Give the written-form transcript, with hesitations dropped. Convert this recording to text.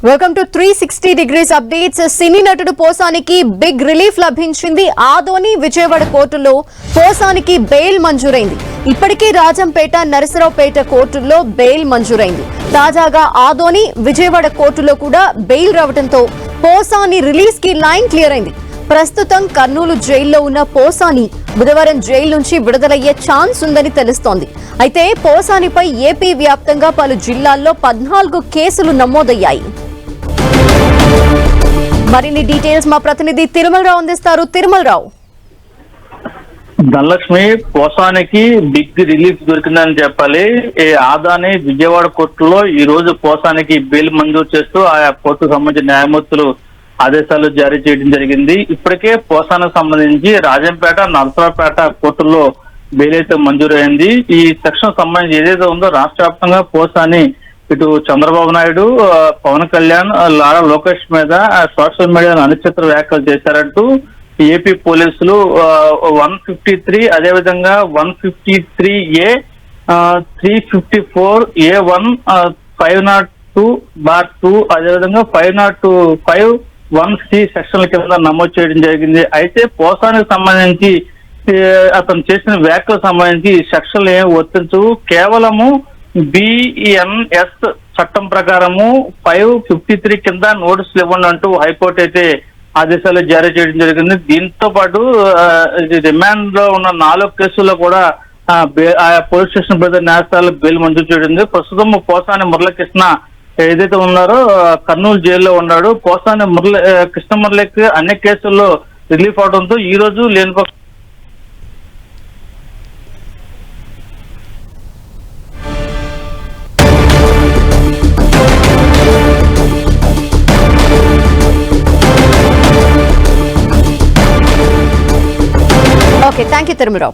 Welcome to 360 degrees updates. Cine నటుడు పోసానికి big relief లభించింది. ఆదోని విజయవాడ కోర్టులో పోసానికి బెయిల్ మంజూరైంది. ఇప్పటికే రాజంపేట, నరసరావుపేట కోర్టుల్లో బెయిల్ మంజూరైంది. తాజాగా ఆదోని విజయవాడ కోర్టులో కూడా బెయిల్ రావడంతో పోసాని రిలీజ్ కి లైన్ క్లియర్ అయింది. ప్రస్తుతం కర్నూలు జైల్లో ఉన్న పోసాని బుధవారం జైలు నుంచి విడుదలయ్యే ఛాన్స్ ఉందని తెలుస్తోంది. అయితే పోసానిపై ఏపీ వ్యాప్తంగా పలు జిల్లాల్లో 14 కేసులు నమోదయ్యాయి. మరిన్ని డీటెయిల్స్ మా ప్రతినిధి తిరుమలరావు అందిస్తారు. తిరుమలరావు, ధనలక్ష్మి, పోసానికి బిగ్ రిలీఫ్ దొరికిందని చెప్పాలి. ఆదాని విజయవాడ కోర్టులో ఈ రోజు పోసానికి బెయిల్ మంజూరు చేస్తూ ఆయా కోర్టుకు సంబంధించిన న్యాయమూర్తులు ఆదేశాలు జారీ చేయడం జరిగింది. ఇప్పటికే పోసానికి సంబంధించి రాజంపేట, నరసరావుపేట కోర్టుల్లో బెయిల్ అయితే మంజూరైంది. ఈ సెక్షన్ సంబంధించి ఏదైతే ఉందో రాష్ట్ర వ్యాప్తంగా పోసాని ఇటు చంద్రబాబు నాయుడు, పవన్ కళ్యాణ్, లారా లోకేష్ మీద సోషల్ మీడియాలో అనుచిత వ్యాఖ్యలు చేశారంటూ ఏపీ పోలీసులు 153 అదేవిధంగా 153A 354A1 502(2) అదేవిధంగా 502(5)(1)C సెక్షన్ల కింద నమోదు చేయడం జరిగింది. అయితే పోసానికి సంబంధించి అతను చేసిన వ్యాఖ్యలకు సంబంధించి సెక్షన్లు ఏమి వర్తించవు. కేవలము BNS చట్టం ప్రకారము 553 కింద నోటీసులు ఇవ్వండి అంటూ హైకోర్టు అయితే ఆదేశాలు జారీ చేయడం జరిగింది. దీంతో పాటు రిమాండ్ లో ఉన్న 4 కేసుల్లో కూడా ఆయా పోలీస్ స్టేషన్ పెద్ద న్యాయస్థానాలకు బెయిల్ మంజూరు చేయడం. ప్రస్తుతం పోసాని మురళీకృష్ణ ఏదైతే ఉన్నారో కర్నూలు జైల్లో ఉన్నాడు. పోసాని కృష్ణ మురళికి అన్ని కేసుల్లో రిలీఫ్ అవడంతో ఈ రోజు లేని ఓకే, థ్యాంక్ యూ తిరుమలరావు.